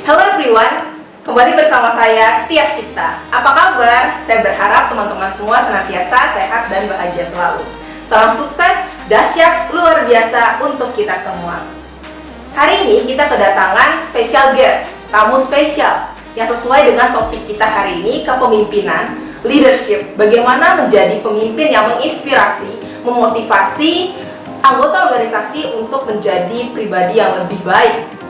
Hello everyone, kembali bersama saya Tias Cipta. Apa kabar? Saya berharap teman-teman semua senantiasa sehat dan bahagia selalu. Salam sukses, dahsyat, luar biasa untuk kita semua. Hari ini kita kedatangan special guest, tamu spesial yang sesuai dengan topik kita hari ini, kepemimpinan, leadership. Bagaimana menjadi pemimpin yang menginspirasi, memotivasi anggota organisasi untuk menjadi pribadi yang lebih baik.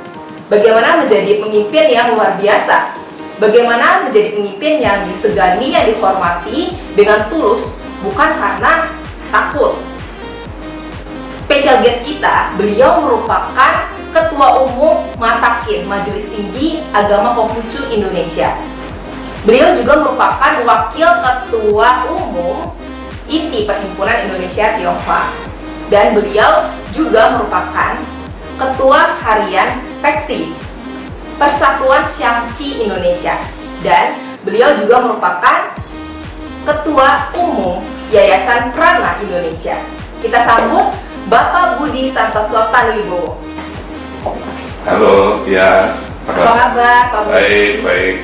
Bagaimana menjadi pemimpin yang luar biasa. Bagaimana menjadi pemimpin yang disegani, yang dihormati dengan tulus, bukan karena takut. Special guest kita, beliau merupakan Ketua Umum Matakin, Majelis Tinggi Agama Konghucu Indonesia. Beliau juga merupakan Wakil Ketua Umum ITI, Perhimpunan Indonesia Tionghoa. Dan beliau juga merupakan Ketua Harian PEKSI, Persatuan Xiangqi Indonesia. Dan beliau juga merupakan Ketua Umum Yayasan Prana Indonesia. Kita sambut Bapak Budi Santoso Tanuwibowo. Halo, Tias. Apa kabar, Pak Budi? Baik.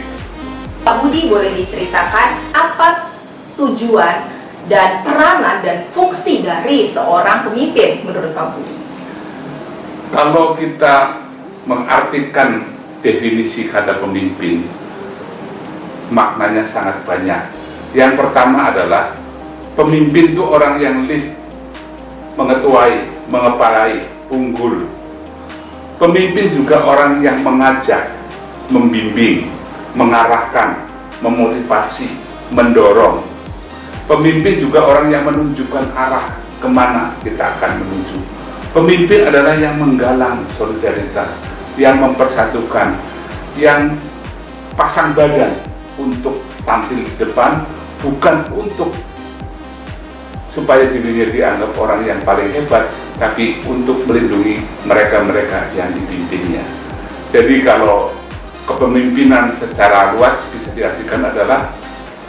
Pak Budi, boleh diceritakan apa tujuan dan peranan dan fungsi dari seorang pemimpin menurut Pak Budi? Kalau kita mengartikan definisi kata pemimpin, maknanya sangat banyak. Yang pertama adalah pemimpin itu orang yang lead, mengetuai, mengepalai, unggul. Pemimpin juga orang yang mengajak, membimbing, mengarahkan, memotivasi, mendorong. Pemimpin juga orang yang menunjukkan arah kemana kita akan menuju. Pemimpin adalah yang menggalang solidaritas, yang mempersatukan, yang pasang badan untuk tampil di depan, bukan untuk supaya dirinya dianggap orang yang paling hebat, tapi untuk melindungi mereka-mereka yang dipimpinnya. Jadi kalau kepemimpinan secara luas bisa diartikan adalah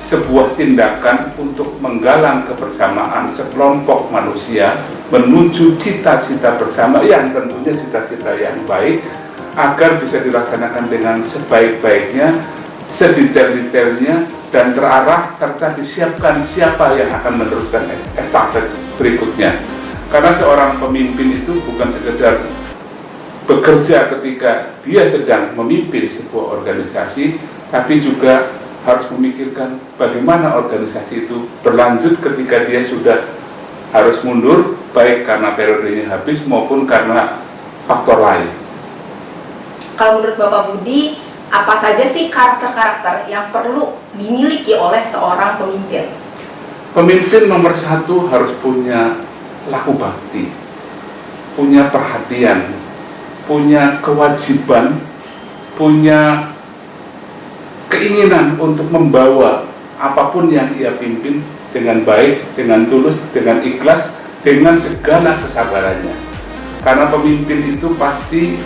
sebuah tindakan untuk menggalang kebersamaan sekelompok manusia menuju cita-cita bersama yang tentunya cita-cita yang baik agar bisa dilaksanakan dengan sebaik-baiknya, sedetail-detailnya, dan terarah serta disiapkan siapa yang akan meneruskan estafet berikutnya. Karena seorang pemimpin itu bukan sekedar bekerja ketika dia sedang memimpin sebuah organisasi, tapi juga harus memikirkan bagaimana organisasi itu berlanjut ketika dia sudah harus mundur, baik karena periodenya habis maupun karena faktor lain. Kalau menurut Bapak Budi, apa saja sih karakter-karakter yang perlu dimiliki oleh seorang pemimpin? Pemimpin nomor satu harus punya laku bakti, punya perhatian, punya kewajiban, punya keinginan untuk membawa apapun yang ia pimpin dengan baik, dengan tulus, dengan ikhlas, dengan segala kesabarannya. Karena pemimpin itu pasti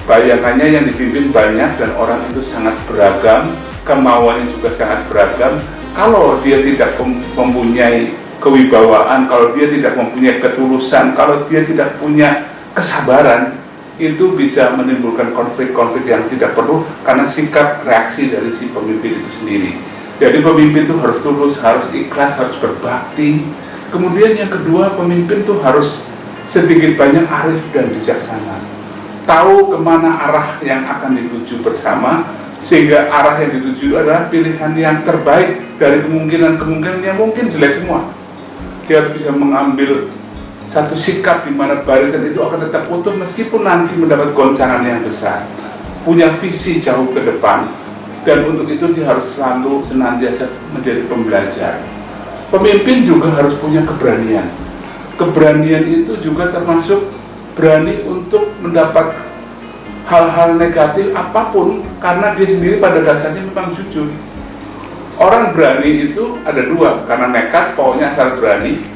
bayangannya yang dipimpin banyak dan orang itu sangat beragam, kemauannya juga sangat beragam. Kalau dia tidak mempunyai kewibawaan, kalau dia tidak mempunyai ketulusan, kalau dia tidak punya kesabaran, itu bisa menimbulkan konflik-konflik yang tidak perlu karena sikap reaksi dari si pemimpin itu sendiri. Jadi pemimpin itu harus tulus, harus ikhlas, harus berbakti. Kemudian yang kedua, pemimpin itu harus sedikit banyak arif dan bijaksana. Tahu kemana arah yang akan dituju bersama, sehingga arah yang dituju adalah pilihan yang terbaik dari kemungkinan-kemungkinan yang mungkin jelek semua. Dia harus bisa mengambil satu sikap di mana barisan itu akan tetap utuh meskipun nanti mendapat goncangan yang besar, punya visi jauh ke depan, dan untuk itu dia harus selalu senantiasa menjadi pembelajar. Pemimpin juga harus punya keberanian. Keberanian itu juga termasuk berani untuk mendapat hal-hal negatif apapun karena dia sendiri pada dasarnya memang jujur. Orang berani itu ada dua, karena nekat, pokoknya asal berani.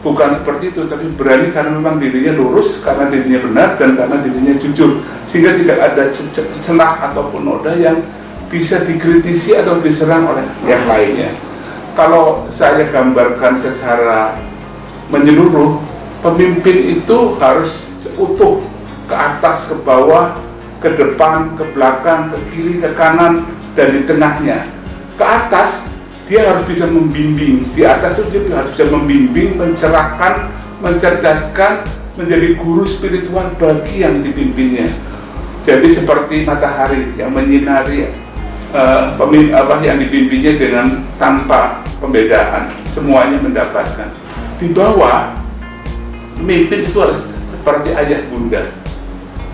Bukan seperti itu, tapi berani karena memang dirinya lurus, karena dirinya benar, dan karena dirinya jujur. Sehingga tidak ada celah ataupun noda yang bisa dikritisi atau diserang oleh yang lainnya. Kalau saya gambarkan secara menyeluruh, pemimpin itu harus utuh, ke atas, ke bawah, ke depan, ke belakang, ke kiri, ke kanan, dan di tengahnya. Ke atas, dia harus bisa membimbing. Di atas itu dia harus bisa membimbing, mencerahkan, mencerdaskan, menjadi guru spiritual bagi yang dipimpinnya. Jadi seperti matahari yang menyinari yang dipimpinnya dengan tanpa pembedaan, semuanya mendapatkan. Di bawah, pemimpin itu harus seperti ayah bunda,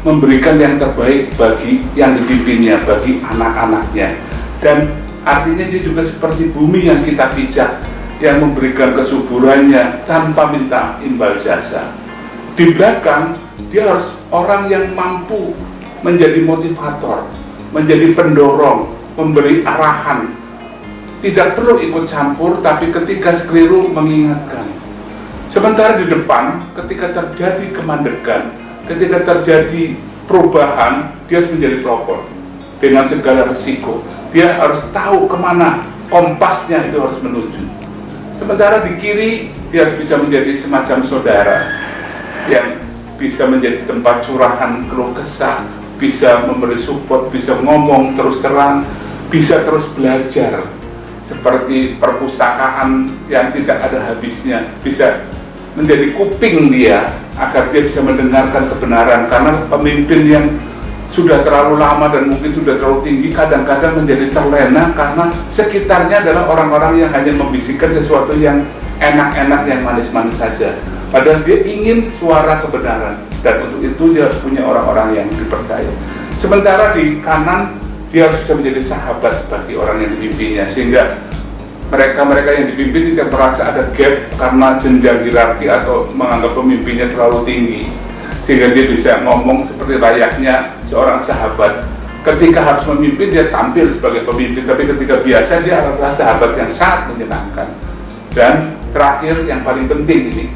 memberikan yang terbaik bagi yang dipimpinnya, bagi anak-anaknya. Dan artinya dia juga seperti bumi yang kita pijak, yang memberikan kesuburannya tanpa minta imbal jasa. Di belakang, dia harus orang yang mampu menjadi motivator, menjadi pendorong, memberi arahan. Tidak perlu ikut campur, tapi ketika keliru mengingatkan. Sementara di depan, ketika terjadi kemandekan, ketika terjadi perubahan, dia harus menjadi pelopor dengan segala resiko. Dia harus tahu kemana kompasnya itu harus menuju. Sementara di kiri, dia harus bisa menjadi semacam saudara yang bisa menjadi tempat curahan keluh kesah, bisa memberi support, bisa ngomong terus terang, bisa terus belajar. Seperti perpustakaan yang tidak ada habisnya, bisa menjadi kuping dia agar dia bisa mendengarkan kebenaran. Karena pemimpin yang sudah terlalu lama dan mungkin sudah terlalu tinggi kadang-kadang menjadi terlena karena sekitarnya adalah orang-orang yang hanya membisikkan sesuatu yang enak-enak, yang manis-manis saja. Padahal dia ingin suara kebenaran, dan untuk itu dia harus punya orang-orang yang dipercaya. Sementara di kanan, dia harus bisa menjadi sahabat bagi orang yang dipimpinnya, sehingga mereka yang dipimpin tidak merasa ada gap karena jenjang hierarki atau menganggap pemimpinnya terlalu tinggi, sehingga dia bisa ngomong seperti layaknya seorang sahabat. Ketika harus memimpin, dia tampil sebagai pemimpin, tapi ketika biasa, dia adalah sahabat yang sangat menyenangkan. Dan terakhir, yang paling penting ini,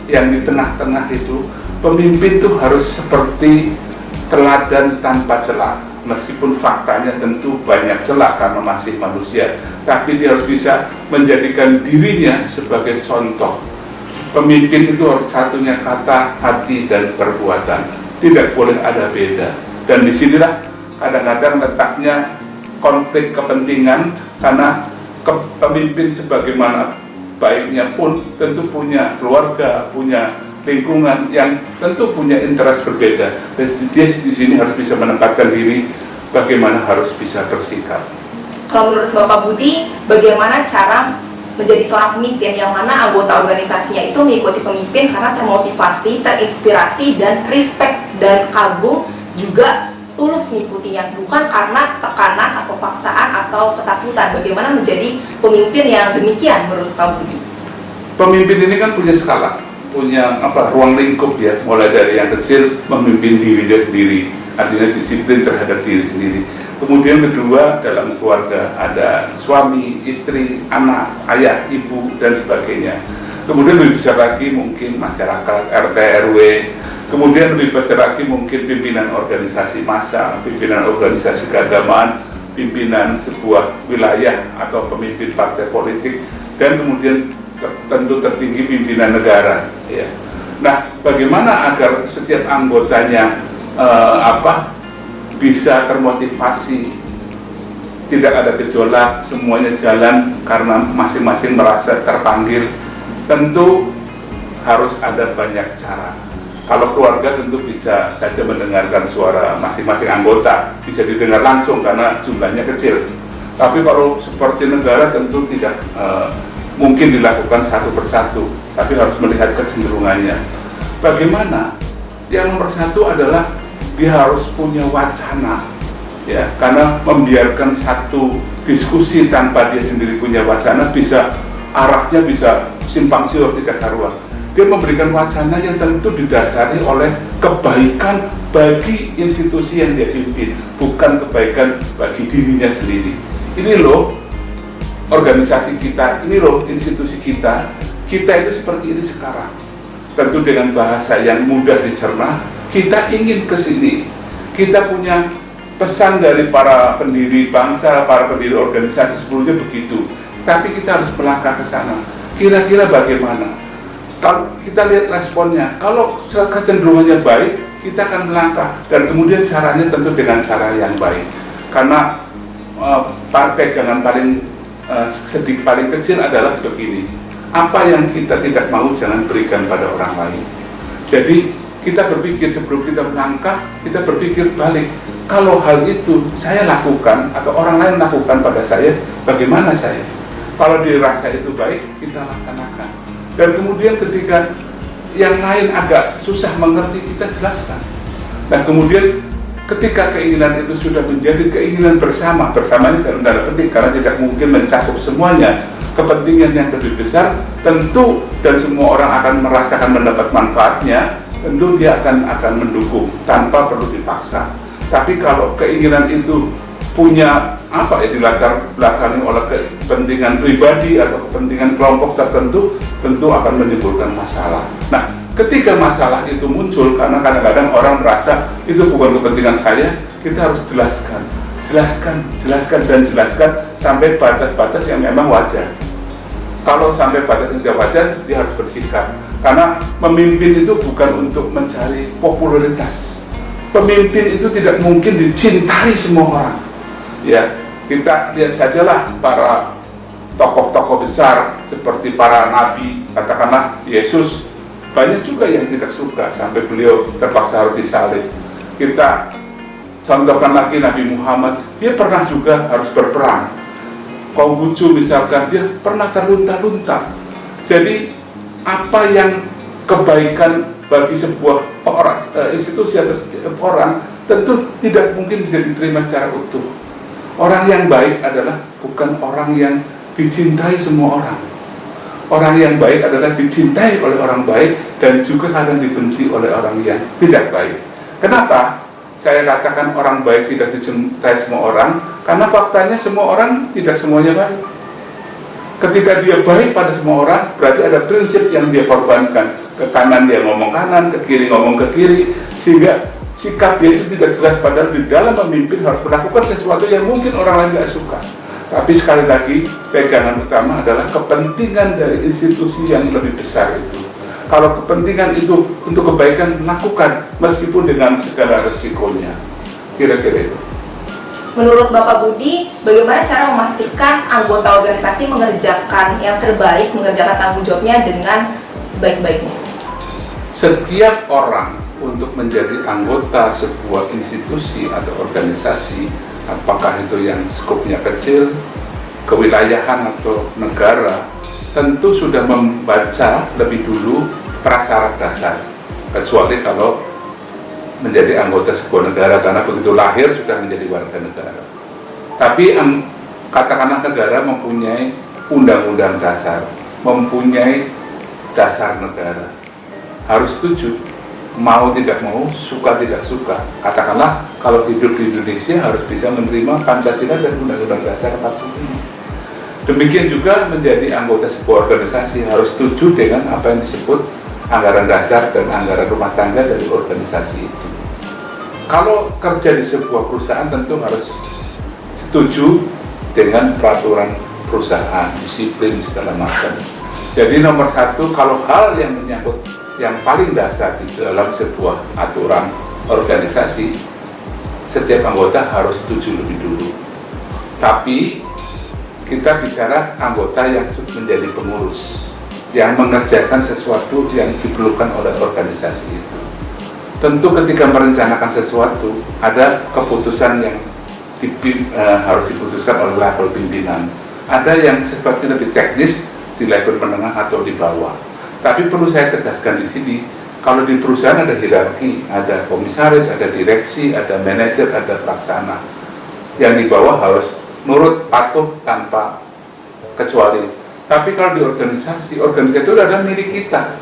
yang di tengah-tengah itu, pemimpin itu harus seperti teladan tanpa celah. Meskipun faktanya tentu banyak celah karena masih manusia, tapi dia harus bisa menjadikan dirinya sebagai contoh. Pemimpin itu harus satunya kata, hati, dan perbuatan. Tidak boleh ada beda. Dan disinilah kadang-kadang letaknya konflik kepentingan, karena pemimpin sebagaimana baiknya pun tentu punya keluarga, punya lingkungan yang tentu punya interest berbeda. Dan dia di sini harus bisa menempatkan diri bagaimana harus bisa bersikap. Kalau menurut Bapak Budi, bagaimana cara menjadi seorang pemimpin yang mana anggota organisasinya itu mengikuti pemimpin karena termotivasi, terinspirasi, dan respect dan kagum, juga tulus mengikutinya, bukan karena tekanan atau paksaan atau ketakutan. Bagaimana menjadi pemimpin yang demikian menurut Pak Budi? Pemimpin ini kan punya skala, punya ruang lingkup ya, mulai dari yang kecil memimpin dirinya sendiri, artinya disiplin terhadap diri sendiri. Kemudian kedua, dalam keluarga ada suami, istri, anak, ayah, ibu, dan sebagainya. Kemudian lebih besar lagi mungkin masyarakat, RT, RW. Kemudian lebih besar lagi mungkin pimpinan organisasi massa, pimpinan organisasi keagamaan, pimpinan sebuah wilayah atau pemimpin partai politik, dan kemudian tentu tertinggi pimpinan negara. Ya. Nah, bagaimana agar setiap anggotanya bisa termotivasi, tidak ada gejolak, semuanya jalan karena masing-masing merasa terpanggil? Tentu harus ada banyak cara. Kalau keluarga tentu bisa saja mendengarkan suara masing-masing anggota, bisa didengar langsung karena jumlahnya kecil. Tapi kalau seperti negara tentu tidak mungkin dilakukan satu persatu, tapi harus melihat kecenderungannya. Bagaimana? Yang nomor satu adalah dia harus punya wacana, ya, karena membiarkan satu diskusi tanpa dia sendiri punya wacana, bisa arahnya bisa simpang siur, tidak karuan. Dia memberikan wacana yang tentu didasari oleh kebaikan bagi institusi yang dia pimpin, bukan kebaikan bagi dirinya sendiri. Ini loh organisasi kita, ini loh institusi kita itu seperti ini sekarang. Tentu dengan bahasa yang mudah dicerna, kita ingin ke sini. Kita punya pesan dari para pendiri bangsa, para pendiri organisasi sebelumnya begitu. Tapi kita harus melangkah ke sana. Kira-kira bagaimana? Kalau kita lihat responnya, kalau kecenderungannya baik, kita akan melangkah, dan kemudian caranya tentu dengan cara yang baik. Karena pegangan paling kecil adalah begini, apa yang kita tidak mau jangan berikan pada orang lain. Jadi kita berpikir sebelum kita melangkah, kita berpikir balik, kalau hal itu saya lakukan atau orang lain lakukan pada saya, bagaimana saya? Kalau dirasa itu baik, kita laksanakan. Dan kemudian ketika yang lain agak susah mengerti, kita jelaskan. Dan kemudian ketika keinginan itu sudah menjadi keinginan bersama ini dalam tanda petik, karena tidak mungkin mencakup semuanya, kepentingan yang lebih besar tentu, dan semua orang akan merasakan mendapat manfaatnya, tentu dia akan mendukung tanpa perlu dipaksa. Tapi kalau keinginan itu punya dilatar belakangi oleh kepentingan pribadi atau kepentingan kelompok tertentu, tentu akan menimbulkan masalah. Nah, ketika masalah itu muncul, karena kadang-kadang orang merasa itu bukan kepentingan saya, kita harus jelaskan sampai batas-batas yang memang wajar. Kalau sampai batas yang tidak wajar, dia harus bersikap. Karena memimpin itu bukan untuk mencari popularitas. Pemimpin itu tidak mungkin dicintai semua orang. Ya, kita lihat sajalah para tokoh-tokoh besar seperti para nabi, katakanlah Yesus, banyak juga yang tidak suka sampai beliau terpaksa harus disalib. Kita contohkan lagi Nabi Muhammad, dia pernah juga harus berperang. Konghucu misalkan, dia pernah terlunta-lunta. Jadi apa yang kebaikan bagi sebuah institusi atau setiap orang tentu tidak mungkin bisa diterima secara utuh. Orang yang baik adalah bukan orang yang dicintai semua orang. Orang yang baik adalah dicintai oleh orang baik dan juga kadang dibenci oleh orang yang tidak baik. Kenapa saya katakan orang baik tidak dicintai semua orang? Karena faktanya semua orang tidak semuanya baik. Ketika dia baik pada semua orang, berarti ada prinsip yang dia korbankan. Ke kanan dia ngomong kanan, ke kiri ngomong ke kiri, sehingga sikap dia itu tidak jelas, padahal di dalam memimpin harus melakukan sesuatu yang mungkin orang lain tidak suka. Tapi sekali lagi, pegangan utama adalah kepentingan dari institusi yang lebih besar itu. Kalau kepentingan itu untuk kebaikan, lakukan meskipun dengan segala resikonya. Kira-kira itu. Menurut Bapak Budi, bagaimana cara memastikan anggota organisasi mengerjakan yang terbaik, mengerjakan tanggung jawabnya dengan sebaik-baiknya? Setiap orang untuk menjadi anggota sebuah institusi atau organisasi, apakah itu yang skopnya kecil, kewilayahan atau negara, tentu sudah membaca lebih dulu prasyarat dasar, kecuali kalau menjadi anggota sebuah negara, karena begitu lahir sudah menjadi warga negara. Tapi katakanlah negara mempunyai undang-undang dasar, mempunyai dasar negara, harus setuju. Mau tidak mau, suka tidak suka. Katakanlah kalau hidup di Indonesia harus bisa menerima Pancasila dan Undang-Undang Dasar 45. Demikian juga menjadi anggota sebuah organisasi harus setuju dengan apa yang disebut anggaran dasar dan anggaran rumah tangga dari organisasi itu. Kalau kerja di sebuah perusahaan tentu harus setuju dengan peraturan perusahaan, disiplin segala macam. Jadi nomor satu, kalau hal yang menyangkut yang paling dasar di dalam sebuah aturan organisasi, setiap anggota harus setuju lebih dulu. Tapi kita bicara anggota yang menjadi pengurus, yang mengerjakan sesuatu yang diperlukan oleh organisasi itu. Tentu ketika merencanakan sesuatu, ada keputusan yang harus diputuskan oleh level pimpinan. Ada yang sifatnya lebih teknis di level menengah atau di bawah. Tapi perlu saya tegaskan di sini, kalau di perusahaan ada hierarki, ada komisaris, ada direksi, ada manajer, ada pelaksana. Yang di bawah harus nurut, patuh tanpa kecuali. Tapi kalau di organisasi itu adalah milik kita.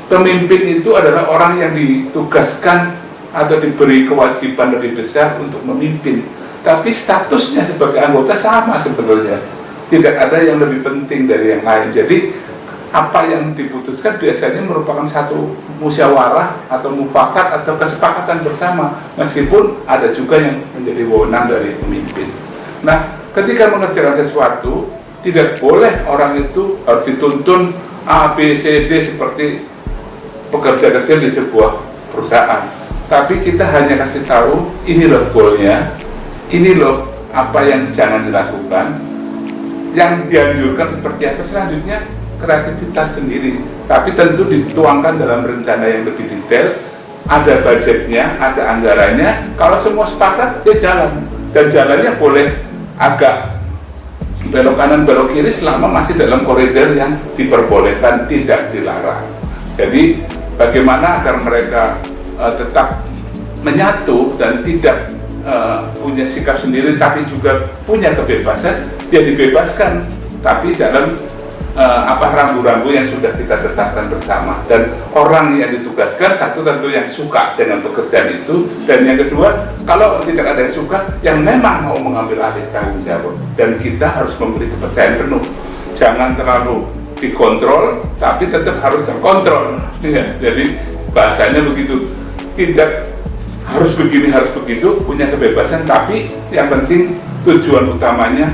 Pemimpin itu adalah orang yang ditugaskan atau diberi kewajiban lebih besar untuk memimpin. Tapi statusnya sebagai anggota sama sebenarnya. Tidak ada yang lebih penting dari yang lain. Jadi apa yang diputuskan biasanya merupakan satu musyawarah atau mufakat atau kesepakatan bersama, meskipun ada juga yang menjadi wewenang dari pemimpin. Nah, ketika mengerjakan sesuatu, tidak boleh orang itu harus dituntun A, B, C, D seperti pekerja kecil di sebuah perusahaan. tapi kita hanya kasih tahu ini loh goalnya, ini loh apa yang jangan dilakukan, yang dianjurkan seperti apa. Selanjutnya kreativitas sendiri, tapi tentu dituangkan dalam rencana yang lebih detail, ada budgetnya, ada anggarannya. Kalau semua sepakat, ya jalan, dan jalannya boleh agak belok kanan belok kiri selama masih dalam koridor yang diperbolehkan, tidak dilarang. Jadi bagaimana agar mereka tetap menyatu dan tidak punya sikap sendiri tapi juga punya kebebasan, ya dibebaskan, tapi dalam rambu-rambu yang sudah kita tetapkan bersama. Dan orang yang ditugaskan, satu tentu yang suka dengan pekerjaan itu, dan yang kedua, kalau tidak ada yang suka, yang memang mau mengambil alih tanggung jawab, dan kita harus memberi kepercayaan penuh. Jangan terlalu dikontrol, tapi tetap harus terkontrol. Ya, jadi bahasanya begitu, tidak harus begini, harus begitu, punya kebebasan, tapi yang penting tujuan utamanya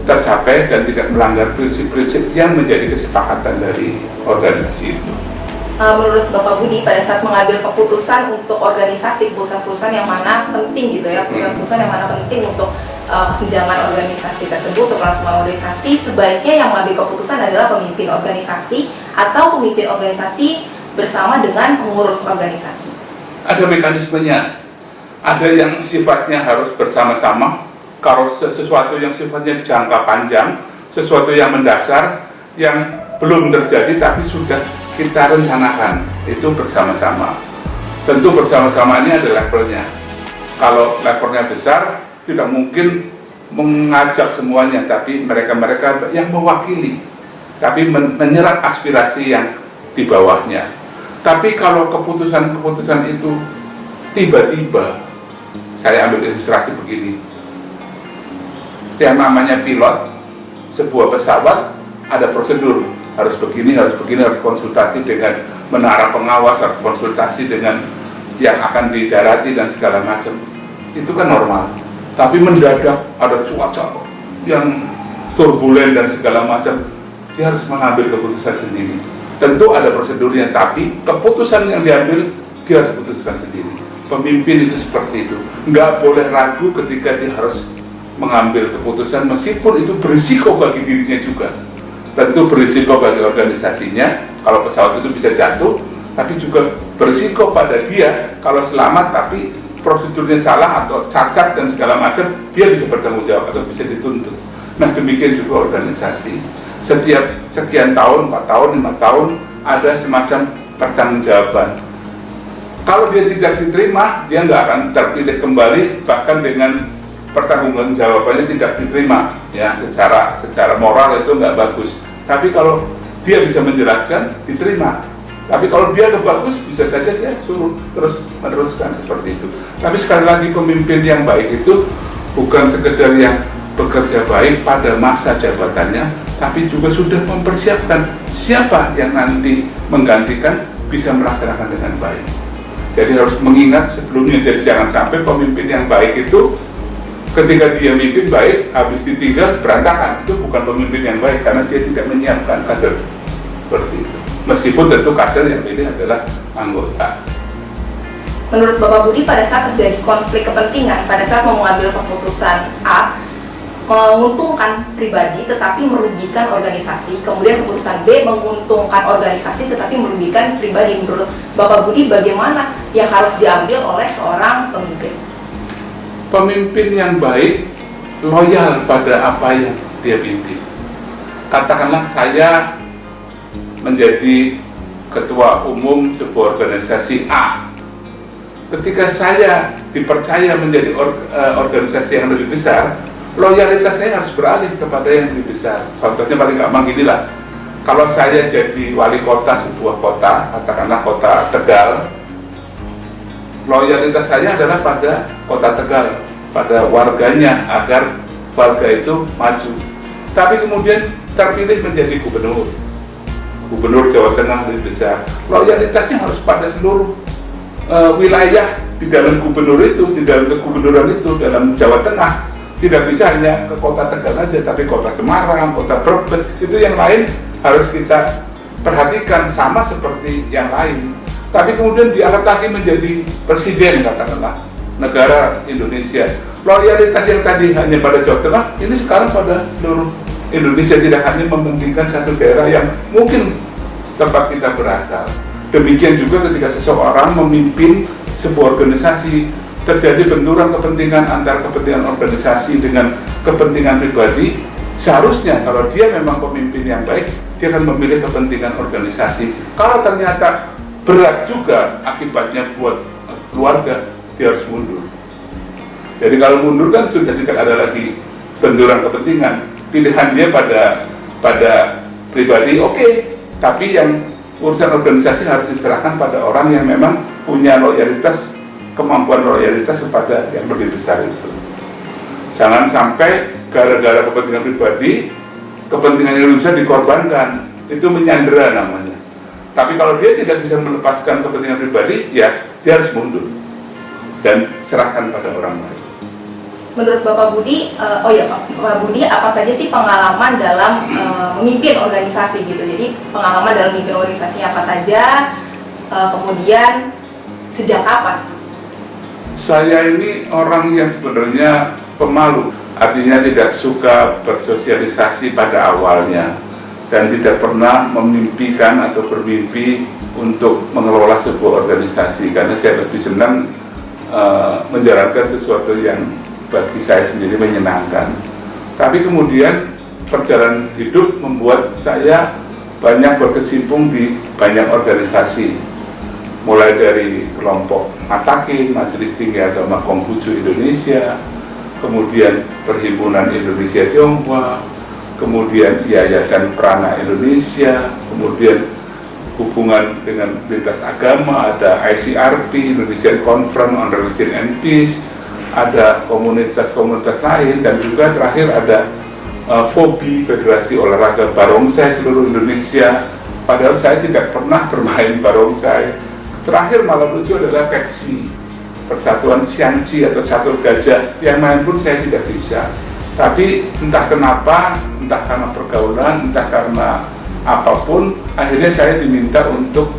tercapai dan tidak melanggar prinsip-prinsip yang menjadi kesepakatan dari organisasi itu. Menurut Bapak Budi, pada saat mengambil keputusan untuk organisasi, keputusan-keputusan yang mana penting gitu ya, keputusan yang mana penting untuk kesenjangan organisasi tersebut, untuk kelangsungan organisasi, sebaiknya yang mengambil keputusan adalah pemimpin organisasi atau pemimpin organisasi bersama dengan pengurus organisasi. Ada mekanismenya, ada yang sifatnya harus bersama-sama. Kalau sesuatu yang sifatnya jangka panjang, sesuatu yang mendasar, yang belum terjadi tapi sudah kita rencanakan, itu bersama-sama. Tentu bersama-sama ini ada levelnya. Kalau levelnya besar, tidak mungkin mengajak semuanya, tapi mereka-mereka yang mewakili, tapi menyerap aspirasi yang di bawahnya. Tapi kalau keputusan-keputusan itu tiba-tiba, saya ambil ilustrasi begini, yang namanya pilot sebuah pesawat ada prosedur, harus begini, harus konsultasi dengan menara pengawas, harus konsultasi dengan yang akan didarati dan segala macam. Itu kan normal. Tapi mendadak ada cuaca yang turbulen dan segala macam, dia harus mengambil keputusan sendiri. Tentu ada prosedurnya, tapi keputusan yang diambil dia harus putuskan sendiri. Pemimpin itu seperti itu, nggak boleh ragu ketika dia harus mengambil keputusan, meskipun itu berisiko bagi dirinya juga. Tentu berisiko bagi organisasinya kalau pesawat itu bisa jatuh, tapi juga berisiko pada dia kalau selamat tapi prosedurnya salah atau cacat dan segala macam, dia bisa bertanggung jawab atau bisa dituntut. Nah, demikian juga organisasi. Setiap sekian tahun, 4 tahun, 5 tahun, ada semacam pertanggungjawaban. Kalau dia tidak diterima, dia nggak akan terpilih kembali, bahkan dengan pertanggungjawabannya tidak diterima, ya, secara moral itu nggak bagus. Tapi kalau dia bisa menjelaskan, diterima. Tapi kalau dia nggak bagus, bisa saja dia suruh terus meneruskan seperti itu. Tapi sekali lagi, pemimpin yang baik itu bukan sekedar yang bekerja baik pada masa jabatannya, tapi juga sudah mempersiapkan siapa yang nanti menggantikan bisa melaksanakan dengan baik. Jadi harus mengingat sebelumnya, jadi jangan sampai pemimpin yang baik itu ketika dia mimpin baik, habis ditinggal berantakan. Itu bukan pemimpin yang baik, karena dia tidak menyiapkan kader seperti itu. Meskipun tentu kader yang pilih adalah anggota. Menurut Bapak Budi, pada saat terjadi konflik kepentingan, pada saat mau mengambil keputusan A, menguntungkan pribadi tetapi merugikan organisasi, kemudian keputusan B menguntungkan organisasi tetapi merugikan pribadi, menurut Bapak Budi bagaimana yang harus diambil oleh seorang pemimpin? Pemimpin yang baik loyal pada apa yang dia pimpin. Katakanlah saya menjadi ketua umum sebuah organisasi A. Ketika saya dipercaya menjadi organisasi yang lebih besar, loyalitas saya harus beralih kepada yang lebih besar. Contohnya paling gampang ginilah, kalau saya jadi wali kota sebuah kota, katakanlah kota Tegal, loyalitas saya adalah pada kota Tegal, pada warganya, agar warga itu maju. Tapi kemudian terpilih menjadi gubernur Jawa Tengah lebih besar, loyalitasnya harus pada seluruh wilayah di dalam gubernur itu, di dalam kegubernuran itu, dalam Jawa Tengah. Tidak bisa hanya ke kota Tegal saja, tapi kota Semarang, kota Brebes, itu yang lain harus kita perhatikan sama seperti yang lain. tapi kemudian diangkat lagi menjadi presiden katakanlah negara Indonesia. Loyalitas yang tadi hanya pada Jawa Tengah, ini sekarang pada seluruh Indonesia, tidak hanya mementingkan satu daerah yang mungkin tempat kita berasal. Demikian juga ketika seseorang memimpin sebuah organisasi, terjadi benturan kepentingan antara kepentingan organisasi dengan kepentingan pribadi, seharusnya kalau dia memang pemimpin yang baik, dia akan memilih kepentingan organisasi. Kalau ternyata berat juga akibatnya buat keluarga, dia harus mundur. Jadi kalau mundur kan sudah tidak ada lagi benturan kepentingan, pilihan dia pada pribadi oke, tapi yang urusan organisasi harus diserahkan pada orang yang memang punya loyalitas, kemampuan loyalitas kepada yang lebih besar itu. Jangan sampai gara-gara kepentingan pribadi, kepentingan Indonesia dikorbankan, itu menyandera namanya. Tapi kalau dia tidak bisa melepaskan kepentingan pribadi, ya dia harus mundur dan serahkan pada orang lain. Menurut Bapak Budi, Pak Budi, apa saja sih pengalaman dalam memimpin organisasi gitu? Jadi pengalaman dalam memimpin organisasi apa saja, kemudian sejak kapan? Saya ini orang yang sebenarnya pemalu, artinya tidak suka bersosialisasi pada awalnya dan tidak pernah memimpikan atau bermimpi untuk mengelola sebuah organisasi, karena saya lebih senang menjalankan sesuatu yang bagi saya sendiri menyenangkan. Tapi kemudian perjalanan hidup membuat saya banyak berkecimpung di banyak organisasi, mulai dari kelompok Matakin, Majelis Tinggi Agama Konghucu Indonesia, kemudian Perhimpunan Indonesia Tionghoa, kemudian Yayasan Prana Indonesia, kemudian hubungan dengan lintas agama, ada ICRP, Indonesian Conference on Religion and Peace, ada komunitas-komunitas lain, dan juga terakhir ada FOBI, Federasi Olahraga Barongsai seluruh Indonesia. Padahal saya tidak pernah bermain barongsai. Terakhir malah lucu adalah PECSI, Persatuan Xiangqi atau Catur Gajah, yang main pun saya tidak bisa. Tapi entah kenapa, entah karena pergaulan, entah karena apapun, akhirnya saya diminta untuk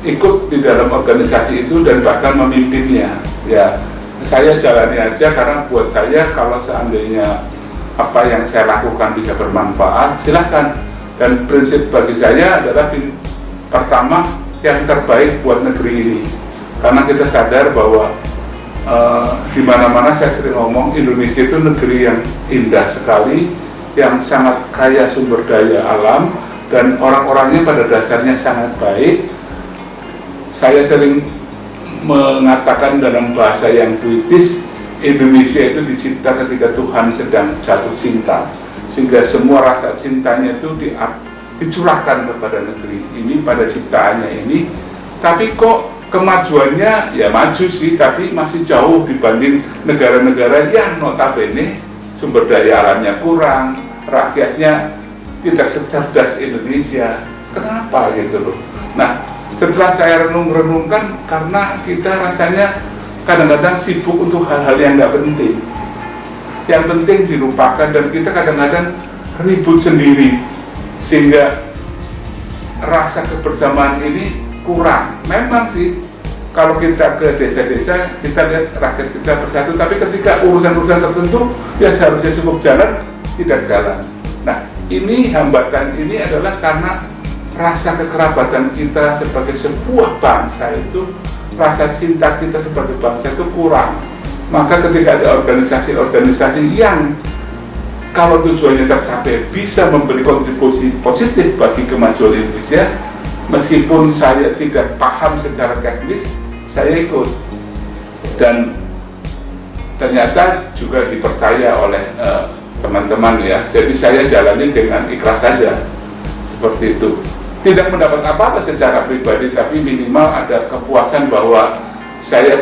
ikut di dalam organisasi itu dan bahkan memimpinnya. Ya, saya jalani aja, karena buat saya kalau seandainya apa yang saya lakukan bisa bermanfaat, silahkan. Dan prinsip bagi saya adalah pertama, yang terbaik buat negeri ini. Karena kita sadar bahwa di mana-mana saya sering ngomong, Indonesia itu negeri yang indah sekali, yang sangat kaya sumber daya alam, dan orang-orangnya pada dasarnya sangat baik. Saya sering mengatakan dalam bahasa yang puitis, Indonesia itu dicipta ketika Tuhan sedang jatuh cinta, sehingga semua rasa cintanya itu dicurahkan kepada negeri ini, pada ciptaannya ini. Tapi kok kemajuannya ya maju sih, tapi masih jauh dibanding negara-negara yang notabene sumber daya alamnya kurang, rakyatnya tidak secerdas Indonesia. Kenapa gitu loh? Nah, setelah saya renung-renungkan, karena kita rasanya kadang-kadang sibuk untuk hal-hal yang nggak penting. Yang penting dilupakan, dan kita kadang-kadang ribut sendiri, sehingga rasa kebersamaan ini kurang. Memang sih, kalau kita ke desa-desa, kita lihat rakyat kita bersatu, tapi ketika urusan-urusan tertentu yang seharusnya cukup jalan, tidak jalan. Nah, ini hambatan ini adalah karena rasa kekerabatan kita sebagai sebuah bangsa itu, rasa cinta kita sebagai bangsa itu kurang. Maka ketika ada organisasi-organisasi yang kalau tujuannya tercapai bisa memberi kontribusi positif bagi kemajuan Indonesia, meskipun saya tidak paham secara teknis, saya ikut. Dan ternyata juga dipercaya oleh teman-teman ya. Jadi saya jalani dengan ikhlas saja, seperti itu. Tidak mendapat apa-apa secara pribadi, tapi minimal ada kepuasan bahwa saya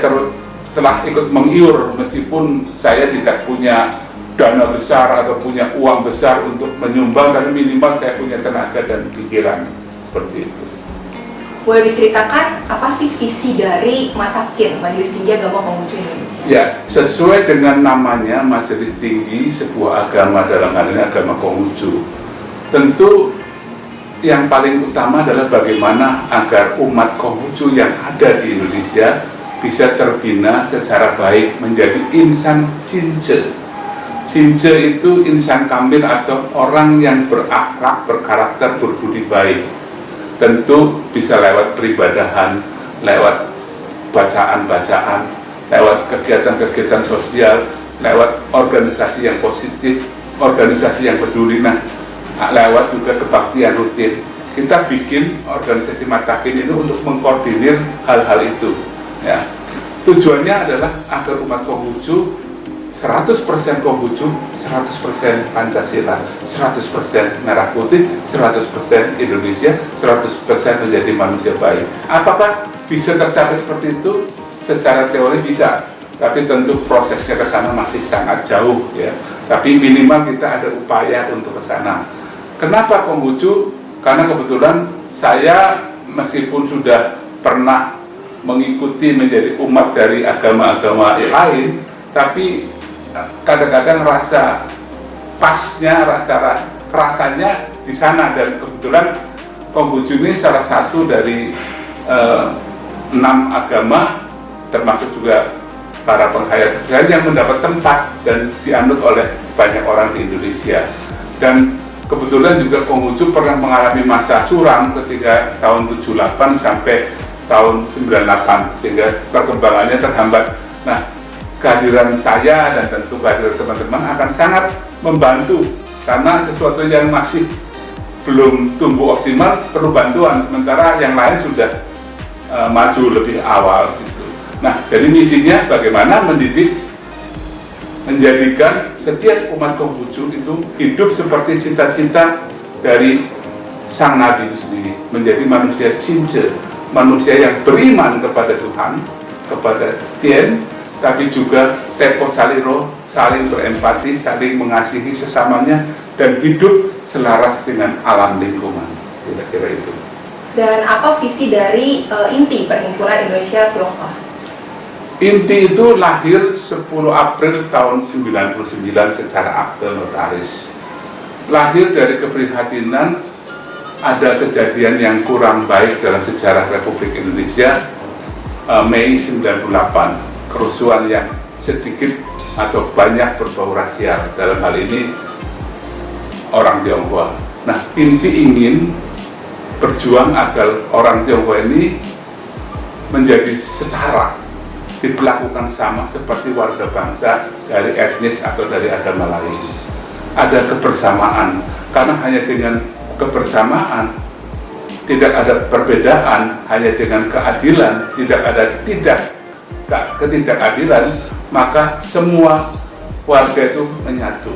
telah ikut mengiur, meskipun saya tidak punya dana besar atau punya uang besar untuk menyumbang, tapi minimal saya punya tenaga dan pikiran, seperti itu. Boleh diceritakan apa sih visi dari Matakin, Majelis Tinggi Agama Konghucu Indonesia? Ya, sesuai dengan namanya, Majelis Tinggi sebuah agama, dalam hal ini agama Konghucu. Tentu yang paling utama adalah bagaimana agar umat Konghucu yang ada di Indonesia bisa terbina secara baik menjadi insan cince. Cince itu insan kamil atau orang yang berakhlak, berkarakter, berbudi baik. Tentu bisa lewat peribadahan, lewat bacaan-bacaan, lewat kegiatan-kegiatan sosial, lewat organisasi yang positif, organisasi yang peduli, lewat juga kebaktian rutin. Kita bikin organisasi Matakin ini untuk mengkoordinir hal-hal itu. Ya. Tujuannya adalah agar umat Konghucu 100% Konghucu, 100% Pancasila, 100% Merah Putih, 100% Indonesia, 100% menjadi manusia baik. Apakah bisa tercapai seperti itu? Secara teori bisa, tapi tentu prosesnya ke sana masih sangat jauh ya. Tapi minimal kita ada upaya untuk ke sana. Kenapa Konghucu? Karena kebetulan saya meskipun sudah pernah mengikuti menjadi umat dari agama-agama lain, tapi kadang-kadang rasa pasnya, rasanya di sana. Dan kebetulan Konghucu ini salah satu dari 6 agama, termasuk juga para penghayat yang mendapat tempat dan dianut oleh banyak orang di Indonesia. Dan kebetulan juga Konghucu pernah mengalami masa suram ketika tahun 78 sampai tahun 98, sehingga perkembangannya terhambat. Nah, kehadiran saya dan tentu kehadiran teman-teman akan sangat membantu, karena sesuatu yang masih belum tumbuh optimal perlu bantuan, sementara yang lain sudah maju lebih awal gitu. Nah, jadi misinya bagaimana mendidik, menjadikan setiap umat Konghucu itu hidup seperti cita-cita dari sang Nabi itu sendiri, menjadi manusia cince, manusia yang beriman kepada Tuhan, kepada Tien, tapi juga tepo saliro, saling berempati, saling mengasihi sesamanya, dan hidup selaras dengan alam lingkungan. Kira-kira itu. Dan apa visi dari inti Perhimpunan Indonesia Tionghoa? Inti itu lahir 10 April tahun 99 secara akte notaris. Lahir dari keprihatinan ada kejadian yang kurang baik dalam sejarah Republik Indonesia, Mei 98, kerusuhan yang sedikit atau banyak berbau rasial, dalam hal ini orang Tionghoa. Nah, inti ingin berjuang agar orang Tionghoa ini menjadi setara, diperlakukan sama seperti warga bangsa dari etnis atau dari agama lain. Ada kebersamaan, karena hanya dengan kebersamaan, tidak ada perbedaan, hanya dengan keadilan, tidak ada ketidakadilan, maka semua warga itu menyatu.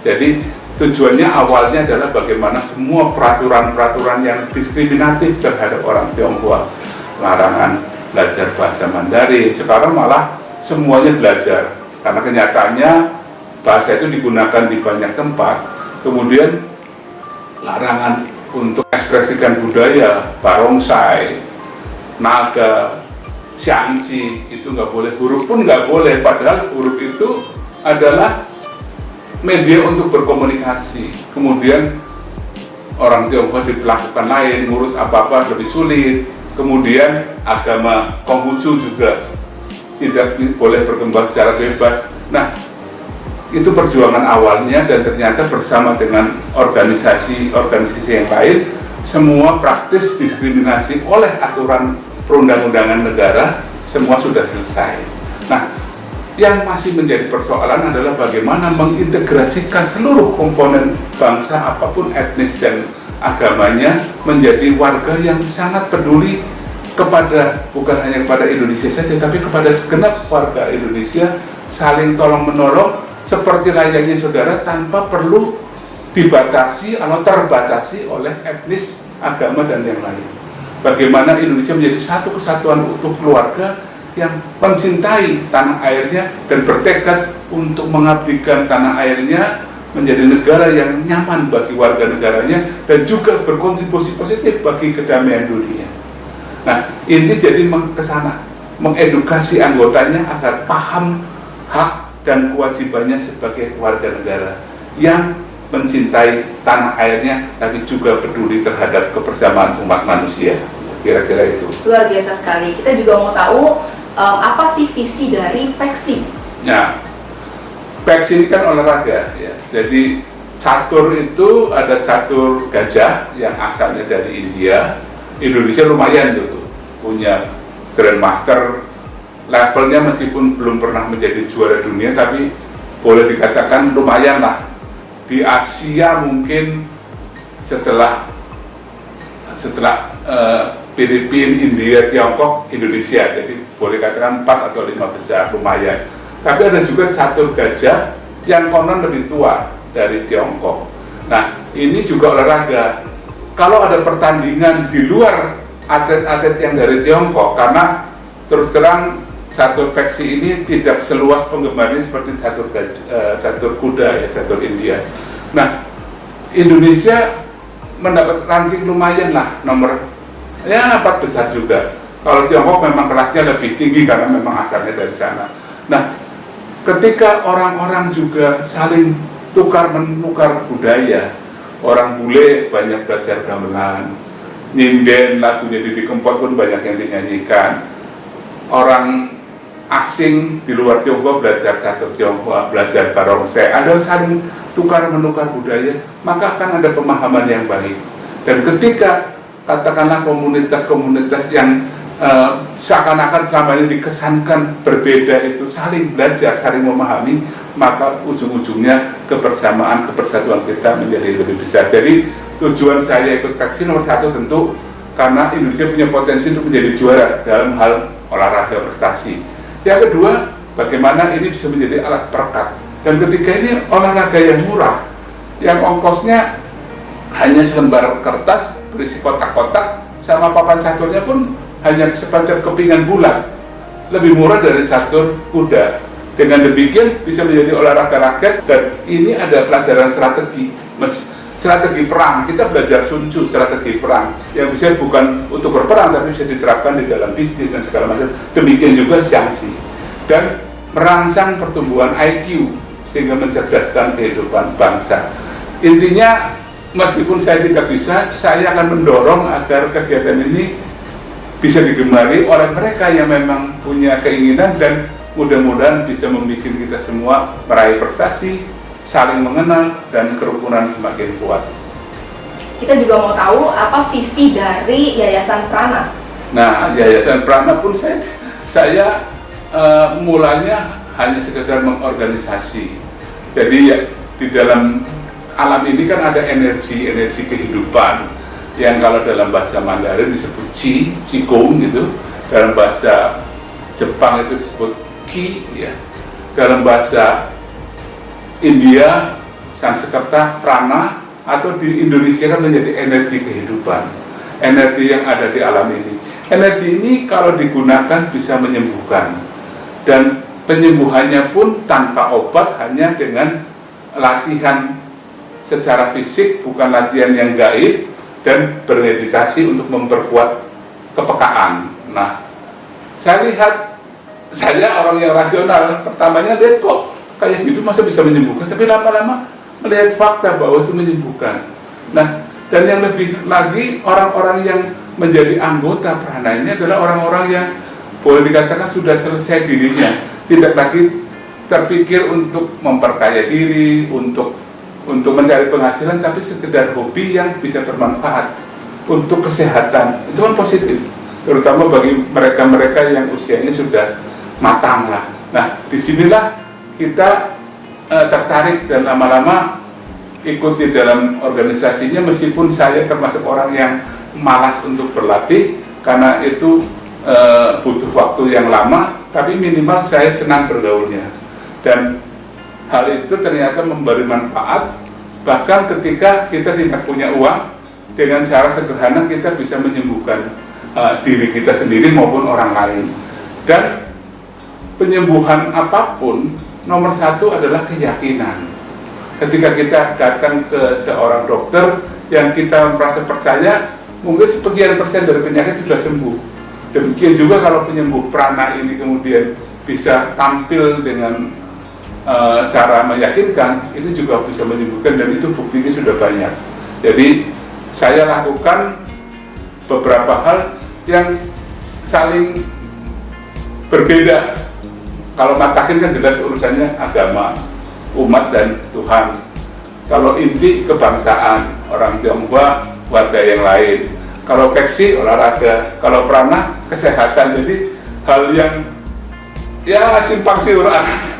Jadi tujuannya awalnya adalah bagaimana semua peraturan-peraturan yang diskriminatif terhadap orang Tionghoa, larangan belajar bahasa Mandarin, sekarang malah semuanya belajar, karena kenyataannya bahasa itu digunakan di banyak tempat. Kemudian larangan untuk ekspresikan budaya, barongsai, naga, xiangqi, itu nggak boleh, huruf pun nggak boleh, padahal huruf itu adalah media untuk berkomunikasi. Kemudian orang Tionghoa diperlakukan lain, ngurus apa-apa lebih sulit. Kemudian agama Konghucu juga tidak boleh berkembang secara bebas. Nah, itu perjuangan awalnya, dan ternyata bersama dengan organisasi yang lain, semua praktis diskriminasi oleh aturan perundang-undangan negara semua sudah selesai. Nah, yang masih menjadi persoalan adalah bagaimana mengintegrasikan seluruh komponen bangsa apapun etnis dan agamanya menjadi warga yang sangat peduli kepada, bukan hanya kepada Indonesia saja, tapi kepada segenap warga Indonesia, saling tolong-menolong seperti layaknya saudara, tanpa perlu dibatasi atau terbatasi oleh etnis, agama, dan yang lain. Bagaimana Indonesia menjadi satu kesatuan utuh keluarga yang mencintai tanah airnya dan bertekad untuk mengabdikan tanah airnya menjadi negara yang nyaman bagi warga negaranya dan juga berkontribusi positif bagi kedamaian dunia. Nah, ini jadi ke sana, mengedukasi anggotanya agar paham hak dan kewajibannya sebagai warga negara, yang mencintai tanah airnya, tapi juga peduli terhadap kebersamaan umat manusia. Kira-kira itu. Luar biasa sekali. Kita juga mau tahu apa sih visi dari PEKSI? Nah, PEKSI ini kan olahraga ya. Jadi catur itu ada catur gajah yang asalnya dari India. Indonesia lumayan tuh punya Grandmaster levelnya, meskipun belum pernah menjadi juara dunia, tapi boleh dikatakan lumayan lah. Di Asia mungkin setelah Filipina, India, Tiongkok, Indonesia, jadi boleh katakan 4 atau 5 besar, lumayan. Tapi ada juga catur gajah yang konon lebih tua dari Tiongkok. Nah, ini juga olahraga. Kalau ada pertandingan di luar atlet-atlet yang dari Tiongkok, karena terus terang catur PEKSI ini tidak seluas penggemarnya seperti catur kuda ya, catur India. Nah, Indonesia mendapat ranking lumayan lah, nomor 4 besar juga. Kalau Tiongkok memang kelasnya lebih tinggi karena memang asalnya dari sana. Nah, ketika orang-orang juga saling tukar menukar budaya, orang bule banyak belajar gamelan, nyinden, lagunya Didi Kempot pun banyak yang dinyanyikan. Orang asing di luar Tiongkok belajar catur Tiongkok, belajar barongsai, ada saling tukar menukar budaya, maka akan ada pemahaman yang baik. Dan ketika katakanlah komunitas-komunitas yang seakan-akan selama ini dikesankan berbeda itu saling belajar, saling memahami, maka ujung-ujungnya kebersamaan, kepersatuan kita menjadi lebih besar. Jadi tujuan saya ikut PEKSI nomor 1 tentu karena Indonesia punya potensi untuk menjadi juara dalam hal olahraga prestasi. Yang kedua, bagaimana ini bisa menjadi alat perekat. Dan ketiga, ini olahraga yang murah, yang ongkosnya hanya selembar kertas berisi kotak-kotak, sama papan caturnya pun hanya sepanjang kepingan bulat, lebih murah dari catur kuda. Dengan demikian bisa menjadi olahraga rakyat, dan ini ada pelajaran strategi perang. Kita belajar Sun Tzu, strategi perang yang bisa bukan untuk berperang tapi bisa diterapkan di dalam bisnis dan segala macam. Demikian juga Xiangxi, dan merangsang pertumbuhan IQ sehingga mencerdaskan kehidupan bangsa. Intinya, meskipun saya tidak bisa, saya akan mendorong agar kegiatan ini bisa digemari oleh mereka yang memang punya keinginan, dan mudah-mudahan bisa membuat kita semua meraih prestasi, saling mengenal, dan kerukunan semakin kuat. Kita juga mau tahu apa visi dari Yayasan Prana. Nah, Yayasan Prana pun saya mulanya hanya sekedar mengorganisasi. Jadi ya, di dalam alam ini kan ada energi kehidupan yang kalau dalam bahasa Mandarin disebut Qigong gitu, dalam bahasa Jepang itu disebut Qi ya, dalam bahasa India Sanskerta Prana, atau di Indonesia kan menjadi energi kehidupan, energi yang ada di alam ini. Energi ini kalau digunakan bisa menyembuhkan, dan penyembuhannya pun tanpa obat, hanya dengan latihan secara fisik, bukan latihan yang gaib, dan bermeditasi untuk memperkuat kepekaan. Nah, saya orang yang rasional, pertamanya lihat kok kayak gitu masa bisa menyembuhkan, tapi lama-lama melihat fakta bahwa itu menyembuhkan. Nah, dan yang lebih lagi, orang-orang yang menjadi anggota Prana ini adalah orang-orang yang boleh dikatakan sudah selesai dirinya, tidak lagi terpikir untuk memperkaya diri, untuk mencari penghasilan, tapi sekedar hobi yang bisa bermanfaat untuk kesehatan. Itu kan positif, terutama bagi mereka-mereka yang usianya sudah matang lah. Nah, disinilah kita tertarik dan lama-lama ikuti dalam organisasinya, meskipun saya termasuk orang yang malas untuk berlatih karena itu butuh waktu yang lama, tapi minimal saya senang bergaulnya, dan hal itu ternyata memberi manfaat. Bahkan ketika kita tidak punya uang, dengan cara sederhana kita bisa menyembuhkan diri kita sendiri maupun orang lain. Dan penyembuhan apapun, nomor 1 adalah keyakinan. Ketika kita datang ke seorang dokter yang kita merasa percaya, mungkin sebagian persen dari penyakit sudah sembuh. Demikian juga kalau penyembuh prana ini kemudian bisa tampil dengan cara meyakinkan itu juga bisa menyembuhkan, dan itu buktinya sudah banyak. Jadi saya lakukan beberapa hal yang saling berbeda. Kalau matakin kan jelas urusannya agama, umat dan Tuhan. Kalau inti kebangsaan, orang Tionghoa, warga yang lain. Kalau keksi, olahraga. Kalau prana, kesehatan. Jadi hal yang ya simpang siur,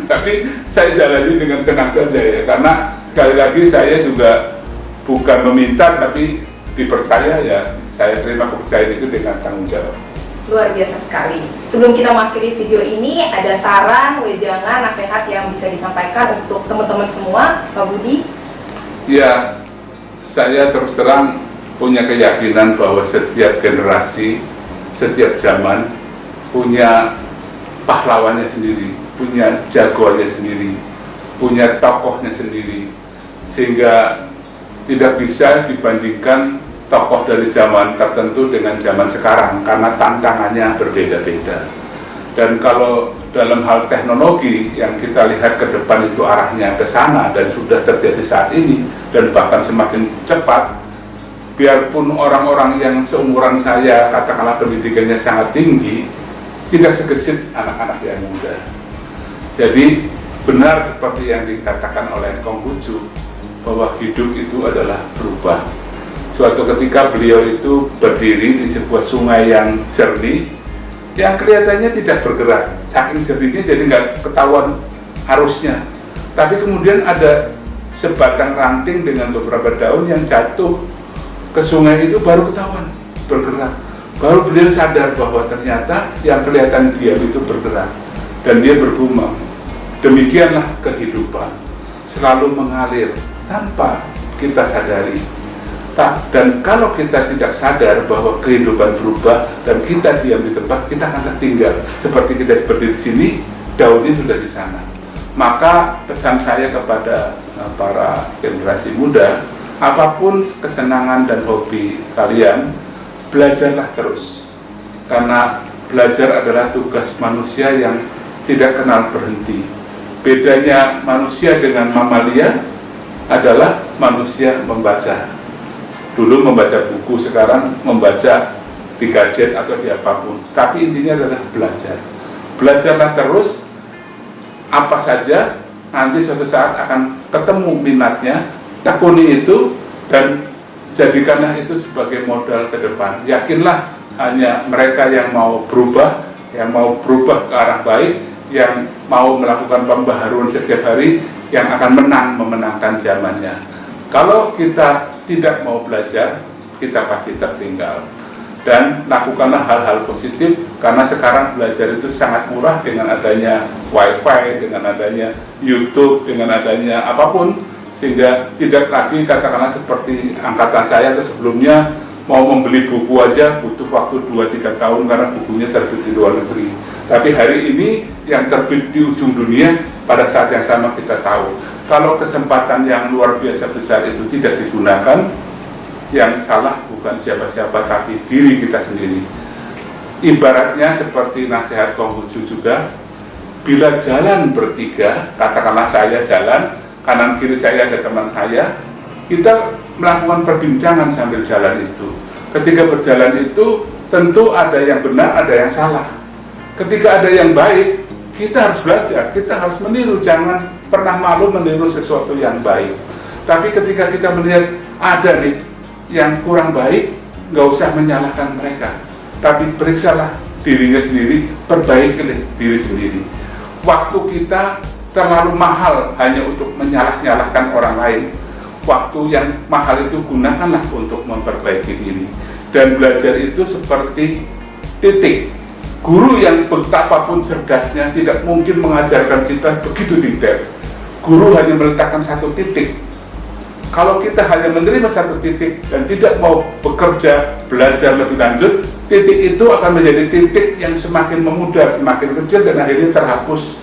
tapi saya jalani dengan senang saja ya. Karena sekali lagi saya juga bukan meminta, tapi dipercaya ya. Saya terima kepercayaan itu dengan tanggung jawab. Luar biasa sekali. Sebelum kita mengakhiri video ini, ada saran, wejangan, nasihat yang bisa disampaikan untuk teman-teman semua, Pak Budi? Ya, saya terus terang punya keyakinan bahwa setiap generasi, setiap zaman punya pahlawannya sendiri, punya jagoannya sendiri, punya tokohnya sendiri, sehingga tidak bisa dibandingkan tokoh dari zaman tertentu dengan zaman sekarang karena tantangannya berbeda-beda. Dan kalau dalam hal teknologi yang kita lihat ke depan itu arahnya ke sana dan sudah terjadi saat ini dan bahkan semakin cepat, biarpun orang-orang yang seumuran saya katakanlah pendidikannya sangat tinggi, tidak segesit anak-anak yang muda. Jadi benar seperti yang dikatakan oleh Konghucu bahwa hidup itu adalah berubah. Suatu ketika beliau itu berdiri di sebuah sungai yang jernih, yang kelihatannya tidak bergerak, saking jernihnya jadi nggak ketahuan arusnya. Tapi kemudian ada sebatang ranting dengan beberapa daun yang jatuh ke sungai itu, baru ketahuan bergerak. Baru beliau sadar bahwa ternyata yang kelihatan diam itu bergerak dan dia bergumam. Demikianlah kehidupan, selalu mengalir tanpa kita sadari. Dan kalau kita tidak sadar bahwa kehidupan berubah dan kita diam di tempat, kita akan tertinggal. Seperti kita berdiri di sini, daunnya sudah di sana. Maka pesan saya kepada para generasi muda, apapun kesenangan dan hobi kalian, belajarlah terus. Karena belajar adalah tugas manusia yang tidak kenal berhenti. Bedanya manusia dengan mamalia adalah manusia membaca. Dulu membaca buku, sekarang membaca di gadget atau di apapun. Tapi intinya adalah belajar. Belajarlah terus, apa saja, nanti suatu saat akan ketemu minatnya, tekuni itu, dan jadikanlah itu sebagai modal ke depan. Yakinlah hanya mereka yang mau berubah ke arah baik, yang mau melakukan pembaharuan setiap hari, yang akan memenangkan zamannya. Kalau kita tidak mau belajar, kita pasti tertinggal. Dan lakukanlah hal-hal positif, karena sekarang belajar itu sangat murah dengan adanya wifi, dengan adanya YouTube, dengan adanya apapun, sehingga tidak lagi katakanlah seperti angkatan saya atau sebelumnya mau membeli buku aja butuh waktu 2-3 tahun karena bukunya terbit di luar negeri. Tapi hari ini yang terbit di ujung dunia, pada saat yang sama kita tahu kalau kesempatan yang luar biasa besar itu tidak digunakan, yang salah bukan siapa-siapa tapi diri kita sendiri. Ibaratnya seperti nasihat Konghucu juga, bila jalan bertiga, katakanlah saya jalan, kanan kiri saya ada teman saya, kita melakukan perbincangan sambil jalan itu. Ketika berjalan itu tentu ada yang benar, ada yang salah. Ketika ada yang baik, kita harus belajar, kita harus meniru, jangan pernah malu meniru sesuatu yang baik. Tapi ketika kita melihat ada nih yang kurang baik, nggak usah menyalahkan mereka, tapi periksalah dirinya sendiri, perbaiki diri sendiri. Waktu kita terlalu mahal hanya untuk menyalah-nyalahkan orang lain. Waktu yang mahal itu gunakanlah untuk memperbaiki diri. Dan belajar itu seperti titik. Guru yang betapapun cerdasnya tidak mungkin mengajarkan kita begitu detail. Guru hanya meletakkan satu titik. Kalau kita hanya menerima satu titik dan tidak mau bekerja, belajar lebih lanjut, titik itu akan menjadi titik yang semakin memudar, semakin kecil dan akhirnya terhapus.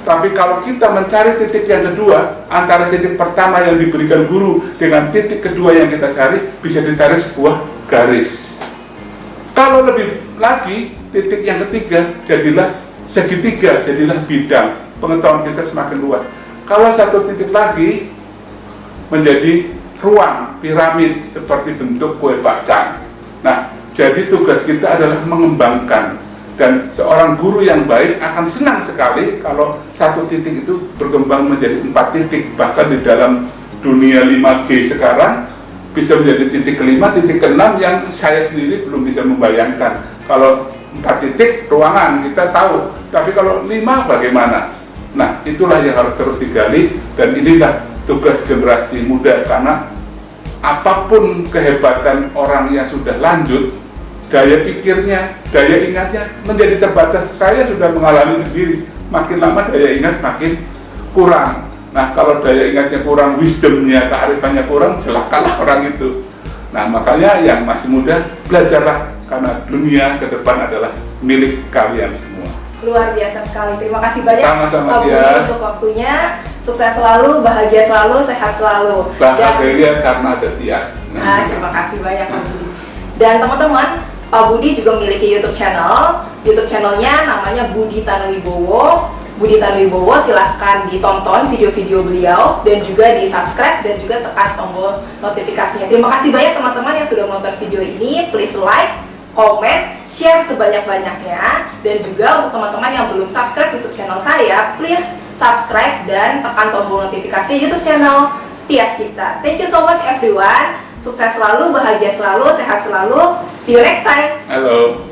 Tapi kalau kita mencari titik yang kedua, antara titik pertama yang diberikan guru dengan titik kedua yang kita cari, bisa ditarik sebuah garis. Kalau lebih lagi, titik yang ketiga jadilah segitiga, jadilah bidang. pengetahuan kita semakin luas. Kalau satu titik lagi menjadi ruang piramid seperti bentuk kue bakcang. Nah, jadi tugas kita adalah mengembangkan, dan seorang guru yang baik akan senang sekali kalau satu titik itu berkembang menjadi 4 titik, bahkan di dalam dunia 5G sekarang bisa menjadi titik ke-5, titik ke-6 yang saya sendiri belum bisa membayangkan. Kalau 4 titik ruangan kita tahu, tapi kalau 5 bagaimana? Nah, itulah yang harus terus digali, dan inilah tugas generasi muda, karena apapun kehebatan orang yang sudah lanjut, daya pikirnya, daya ingatnya menjadi terbatas. Saya sudah mengalami sendiri, makin lama daya ingat makin kurang. Nah, kalau daya ingatnya kurang, wisdomnya, kearifannya kurang, celakalah orang itu. Nah, makanya yang masih muda, belajarlah, karena dunia ke depan adalah milik kalian semua. Luar biasa sekali. Terima kasih banyak Sama-sama, Pak Budi Tias. untuk waktunya. Sukses selalu, bahagia selalu, sehat selalu. Bahagia karena ada Tias. Nah, terima kasih banyak Pak Budi. Dan teman-teman, Pak Budi juga memiliki YouTube channel. YouTube channelnya namanya Budi Tanuwibowo. Budi Tanuwibowo, silahkan ditonton video-video beliau dan juga di subscribe dan juga tekan tombol notifikasinya. Terima kasih banyak teman-teman yang sudah menonton video ini. Please like, comment, share sebanyak-banyaknya, dan juga untuk teman-teman yang belum subscribe YouTube channel saya, please subscribe dan tekan tombol notifikasi YouTube channel Tias Cipta. Thank you so much everyone. Sukses selalu, bahagia selalu, sehat selalu. See you next time. Halo.